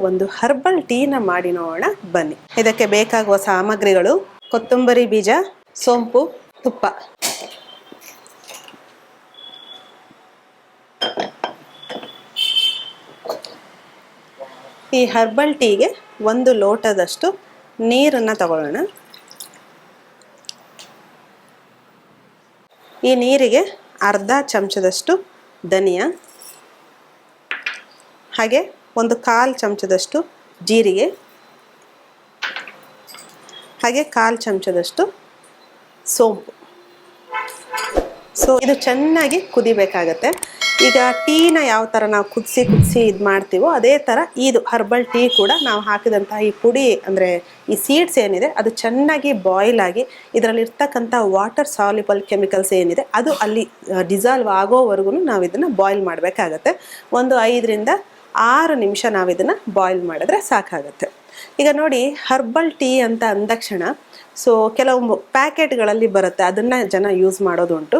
ಒಂದು ಹರ್ಬಲ್ ಟೀನ ಮಾಡಿ ನೋಡೋಣ ಬನ್ನಿ. ಇದಕ್ಕೆ ಬೇಕಾಗುವ ಸಾಮಗ್ರಿಗಳು: ಕೊತ್ತಂಬರಿ ಬೀಜ, ಸೋಂಪು, ತುಪ್ಪ. ಈ ಹರ್ಬಲ್ ಟೀಗೆ 1 ಲೋಟದಷ್ಟು ನೀರನ್ನು ತಗೊಳ್ಳೋಣ. ಈ ನೀರಿಗೆ ಅರ್ಧ ಚಮಚದಷ್ಟು ಧನಿಯಾ, ಹಾಗೆ 1/4 ಚಮಚದಷ್ಟು ಜೀರಿಗೆ, ಹಾಗೆ 1/4 ಚಮಚದಷ್ಟು ಸೋಂಪು. ಇದು ಚೆನ್ನಾಗಿ ಕುದಿಬೇಕಾಗತ್ತೆ. ಈಗ ಟೀನ ಯಾವ ಥರ ನಾವು ಕುದಿಸಿ ಇದು ಮಾಡ್ತೀವೋ ಅದೇ ಥರ ಇದು ಹರ್ಬಲ್ ಟೀ ಕೂಡ ನಾವು ಹಾಕಿದಂತಹ ಈ ಪುಡಿ ಅಂದರೆ ಈ ಸೀಡ್ಸ್ ಏನಿದೆ ಅದು ಚೆನ್ನಾಗಿ ಬಾಯ್ಲ್ ಆಗಿ ಇದರಲ್ಲಿರ್ತಕ್ಕಂಥ ವಾಟರ್ ಸಾಲ್ಯುಬಲ್ ಕೆಮಿಕಲ್ಸ್ ಏನಿದೆ ಅದು ಅಲ್ಲಿ ಡಿಸಾಲ್ವ್ ಆಗೋವರೆಗೂ ನಾವು ಇದನ್ನು ಬಾಯ್ಲ್ ಮಾಡಬೇಕಾಗತ್ತೆ. ಒಂದು 5 ರಿಂದ 6 ನಿಮಿಷ ನಾವು ಇದನ್ನು ಬಾಯ್ಲ್ ಮಾಡಿದ್ರೆ ಸಾಕಾಗತ್ತೆ. ಈಗ ನೋಡಿ, ಹರ್ಬಲ್ ಟೀ ಅಂತ ಅಂದಕ್ಷಣ ಕೆಲವು ಪ್ಯಾಕೆಟ್ಗಳಲ್ಲಿ ಬರುತ್ತೆ, ಅದನ್ನು ಜನ ಯೂಸ್ ಮಾಡೋದುಂಟು.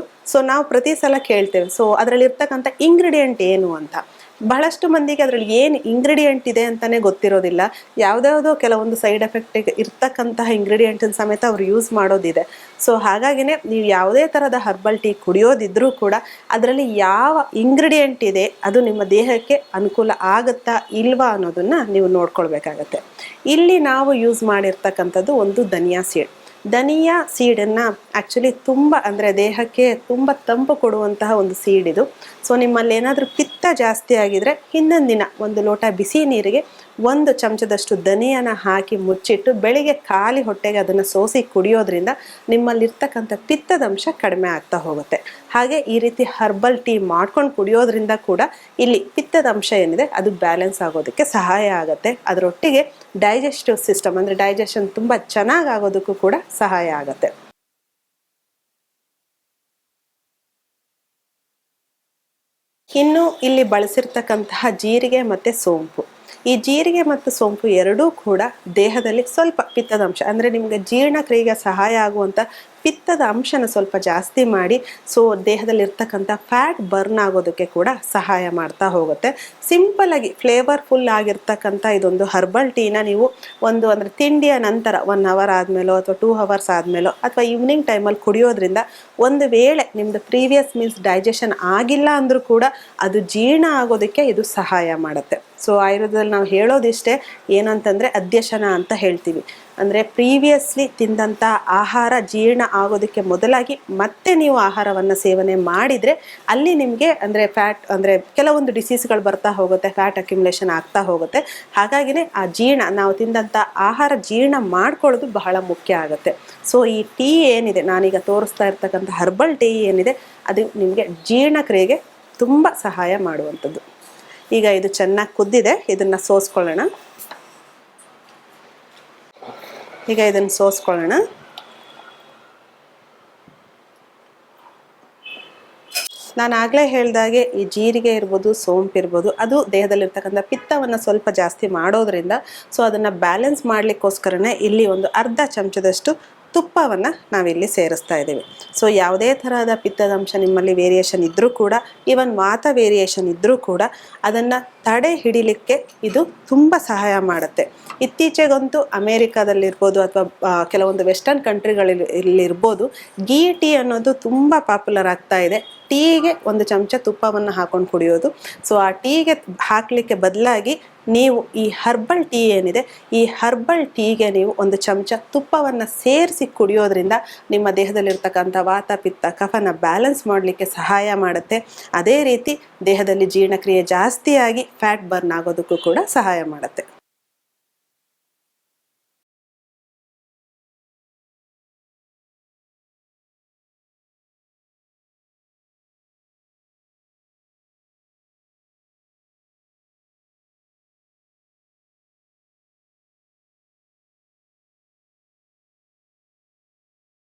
ನಾವು ಪ್ರತಿ ಸಲ ಕೇಳ್ತೇವೆ, ಅದರಲ್ಲಿ ಇರ್ತಕ್ಕಂಥ ಇಂಗ್ರೀಡಿಯೆಂಟ್ ಏನು ಅಂತ. ಬಹಳಷ್ಟು ಮಂದಿಗೆ ಅದರಲ್ಲಿ ಏನು ಇಂಗ್ರೀಡಿಯೆಂಟ್ ಇದೆ ಅಂತಲೇ ಗೊತ್ತಿರೋದಿಲ್ಲ. ಯಾವುದ್ಯಾವುದೋ ಕೆಲವೊಂದು ಸೈಡ್ ಎಫೆಕ್ಟ್ ಇರ್ತಕ್ಕಂತಹ ಇಂಗ್ರೀಡಿಯೆಂಟನ್ನು ಸಮೇತ ಅವರು ಯೂಸ್ ಮಾಡೋದಿದೆ. ಹಾಗಾಗಿನೇ ನೀವು ಯಾವುದೇ ಥರದ ಹರ್ಬಲ್ ಟೀ ಕುಡಿಯೋದಿದ್ರೂ ಕೂಡ ಅದರಲ್ಲಿ ಯಾವ ಇಂಗ್ರೀಡಿಯೆಂಟ್ ಇದೆ ಅದು ನಿಮ್ಮ ದೇಹಕ್ಕೆ ಅನುಕೂಲ ಆಗುತ್ತಾ ಇಲ್ವಾ ಅನ್ನೋದನ್ನು ನೀವು ನೋಡ್ಕೊಳ್ಬೇಕಾಗತ್ತೆ. ಇಲ್ಲಿ ನಾವು ಯೂಸ್ ಮಾಡಿರ್ತಕ್ಕಂಥದ್ದು ಒಂದು ಧನಿಯಾ ಸೀಡ್. ಧನಿಯಾ ಸೀಡನ್ನು ಆ್ಯಕ್ಚುಲಿ ತುಂಬ ಅಂದರೆ ದೇಹಕ್ಕೆ ತುಂಬ ತಂಪು ಕೊಡುವಂತಹ ಒಂದು ಸೀಡ್ ಇದು. ನಿಮ್ಮಲ್ಲಿ ಏನಾದರೂ ಪಿತ್ತ ಜಾಸ್ತಿ ಆಗಿದರೆ ಹಿಂದೊಂದು ದಿನ 1 ಲೋಟ ಬಿಸಿ ನೀರಿಗೆ 1 ಚಮಚದಷ್ಟು ಧನಿಯಾನ ಹಾಕಿ ಮುಚ್ಚಿಟ್ಟು ಬೆಳಿಗ್ಗೆ ಖಾಲಿ ಹೊಟ್ಟೆಗೆ ಅದನ್ನು ಸೋಸಿ ಕುಡಿಯೋದ್ರಿಂದ ನಿಮ್ಮಲ್ಲಿರ್ತಕ್ಕಂಥ ಪಿತ್ತದಂಶ ಕಡಿಮೆ ಆಗ್ತಾ ಹೋಗುತ್ತೆ. ಹಾಗೆ ಈ ರೀತಿ ಹರ್ಬಲ್ ಟೀ ಮಾಡ್ಕೊಂಡು ಕುಡಿಯೋದ್ರಿಂದ ಕೂಡ ಇಲ್ಲಿ ಪಿತ್ತದಂಶ ಏನಿದೆ ಅದು ಬ್ಯಾಲೆನ್ಸ್ ಆಗೋದಕ್ಕೆ ಸಹಾಯ ಆಗುತ್ತೆ. ಅದರೊಟ್ಟಿಗೆ ಡೈಜೆಸ್ಟಿವ್ ಸಿಸ್ಟಮ್ ಅಂದರೆ ಡೈಜೆಷನ್ ತುಂಬ ಚೆನ್ನಾಗಿ ಆಗೋದಕ್ಕೂ ಕೂಡ ಸಹಾಯ ಆಗುತ್ತೆ. ಇನ್ನು ಇಲ್ಲಿ ಬಳಸಿರ್ತಕ್ಕಂತಹ ಜೀರಿಗೆ ಮತ್ತು ಸೋಂಪು. ಈ ಜೀರಿಗೆ ಮತ್ತು ಸೋಂಪು ಎರಡೂ ಕೂಡ ದೇಹದಲ್ಲಿ ಸ್ವಲ್ಪ ಪಿತ್ತದಂಶ ಅಂದರೆ ನಿಮಗೆ ಜೀರ್ಣಕ್ರಿಯೆಗೆ ಸಹಾಯ ಆಗುವಂಥ ಪಿತ್ತದ ಅಂಶನ ಸ್ವಲ್ಪ ಜಾಸ್ತಿ ಮಾಡಿ ದೇಹದಲ್ಲಿರ್ತಕ್ಕಂಥ ಫ್ಯಾಟ್ ಬರ್ನ್ ಆಗೋದಕ್ಕೆ ಕೂಡ ಸಹಾಯ ಮಾಡ್ತಾ ಹೋಗುತ್ತೆ. ಸಿಂಪಲ್ಲಾಗಿ ಫ್ಲೇವರ್ಫುಲ್ ಆಗಿರ್ತಕ್ಕಂಥ ಇದೊಂದು ಹರ್ಬಲ್ ಟೀನ ನೀವು ಅಂದರೆ ತಿಂಡಿಯ ನಂತರ 1 ಅವರ್ ಆದಮೇಲೋ ಅಥವಾ 2 ಅವರ್ಸ್ ಆದಮೇಲೋ ಅಥವಾ ಈವ್ನಿಂಗ್ ಟೈಮಲ್ಲಿ ಕುಡಿಯೋದ್ರಿಂದ ಒಂದು ವೇಳೆ ನಿಮ್ಮದು ಪ್ರೀವಿಯಸ್ ಮೀಲ್ಸ್ ಡೈಜೆಷನ್ ಆಗಿಲ್ಲ ಅಂದರೂ ಕೂಡ ಅದು ಜೀರ್ಣ ಆಗೋದಕ್ಕೆ ಇದು ಸಹಾಯ ಮಾಡುತ್ತೆ. ಆಯುರ್ವೇದದಲ್ಲಿ ನಾವು ಹೇಳೋದಿಷ್ಟೇ, ಏನಂತಂದರೆ ಅಧ್ಯಶನ ಅಂತ ಹೇಳ್ತೀವಿ. ಅಂದರೆ ಪ್ರೀವಿಯಸ್ಲಿ ತಿಂದಂಥ ಆಹಾರ ಜೀರ್ಣ ಆಗೋದಕ್ಕೆ ಮೊದಲಾಗಿ ಮತ್ತೆ ನೀವು ಆಹಾರವನ್ನು ಸೇವನೆ ಮಾಡಿದರೆ ಅಲ್ಲಿ ನಿಮಗೆ ಅಂದರೆ ಫ್ಯಾಟ್ ಅಂದರೆ ಕೆಲವೊಂದು ಡಿಸೀಸ್ಗಳು ಬರ್ತಾ ಹೋಗುತ್ತೆ, ಫ್ಯಾಟ್ ಅಕ್ಯುಮುಲೇಷನ್ ಆಗ್ತಾ ಹೋಗುತ್ತೆ. ಹಾಗಾಗಿನೇ ಆ ಜೀರ್ಣ ನಾವು ತಿಂದಂಥ ಆಹಾರ ಜೀರ್ಣ ಮಾಡ್ಕೊಳ್ಳೋದು ಬಹಳ ಮುಖ್ಯ ಆಗುತ್ತೆ. ಈ ಟೀ ಏನಿದೆ, ನಾನೀಗ ತೋರಿಸ್ತಾ ಇರ್ತಕ್ಕಂಥ ಹರ್ಬಲ್ ಟೀ ಏನಿದೆ ಅದು ನಿಮಗೆ ಜೀರ್ಣಕ್ರಿಯೆಗೆ ತುಂಬ ಸಹಾಯ ಮಾಡುವಂಥದ್ದು. ಈಗ ಇದು ಚೆನ್ನಾಗಿ ಕುದ್ದಿದೆ, ಇದನ್ನು ಸೋಸ್ಕೊಳ್ಳೋಣ. ಈಗ ಇದನ್ನು ಸೋಸ್ಕೊಳ್ಳೋಣ. ನಾನು ಆಗಲೇ ಹೇಳಿದಾಗೆ ಈ ಜೀರಿಗೆ ಇರ್ಬೋದು, ಸೋಂಪು ಇರ್ಬೋದು, ಅದು ದೇಹದಲ್ಲಿರ್ತಕ್ಕಂಥ ಪಿತ್ತವನ್ನು ಸ್ವಲ್ಪ ಜಾಸ್ತಿ ಮಾಡೋದ್ರಿಂದ ಅದನ್ನು ಬ್ಯಾಲೆನ್ಸ್ ಮಾಡಲಿಕ್ಕೋಸ್ಕರನೇ ಇಲ್ಲಿ ಒಂದು ಅರ್ಧ ಚಮಚದಷ್ಟು ತುಪ್ಪವನ್ನು ನಾವಿಲ್ಲಿ ಸೇರಿಸ್ತಾ ಇದ್ದೀವಿ. ಯಾವುದೇ ಥರದ ಪಿತ್ತದಂಶ ನಿಮ್ಮಲ್ಲಿ ವೇರಿಯೇಷನ್ ಇದ್ದರೂ ಕೂಡ, ಈವನ್ ವಾತ ವೇರಿಯೇಷನ್ ಇದ್ದರೂ ಕೂಡ ಅದನ್ನು ತಡೆ ಹಿಡಿಲಿಕ್ಕೆ ಇದು ತುಂಬ ಸಹಾಯ ಮಾಡುತ್ತೆ. ಇತ್ತೀಚೆಗಂತೂ ಅಮೇರಿಕಾದಲ್ಲಿರ್ಬೋದು ಅಥವಾ ಕೆಲವೊಂದು ವೆಸ್ಟರ್ನ್ ಕಂಟ್ರಿಗಳಲ್ಲಿರ್ಬೋದು ಗೀ ಟೀ ಅನ್ನೋದು ತುಂಬ ಪಾಪ್ಯುಲರ್ ಆಗ್ತಾ ಇದೆ. ಟೀಗೆ 1 ಚಮಚ ತುಪ್ಪವನ್ನು ಹಾಕೊಂಡು ಕುಡಿಯೋದು. ಆ ಟೀಗೆ ಹಾಕಲಿಕ್ಕೆ ಬದಲಾಗಿ ನೀವು ಈ ಹರ್ಬಲ್ ಟೀ ಏನಿದೆ, ಈ ಹರ್ಬಲ್ ಟೀಗೆ ನೀವು 1 ಚಮಚ ತುಪ್ಪವನ್ನು ಸೇರಿಸಿ ಕುಡಿಯೋದ್ರಿಂದ ನಿಮ್ಮ ದೇಹದಲ್ಲಿರ್ತಕ್ಕಂಥ ವಾತ ಪಿತ್ತ ಕಫನ ಬ್ಯಾಲೆನ್ಸ್ ಮಾಡಲಿಕ್ಕೆ ಸಹಾಯ ಮಾಡುತ್ತೆ. ಅದೇ ರೀತಿ ದೇಹದಲ್ಲಿ ಜೀರ್ಣಕ್ರಿಯೆ ಜಾಸ್ತಿಯಾಗಿ ಫ್ಯಾಟ್ ಬರ್ನ್ ಆಗೋದಕ್ಕೂ ಕೂಡ ಸಹಾಯ ಮಾಡುತ್ತೆ.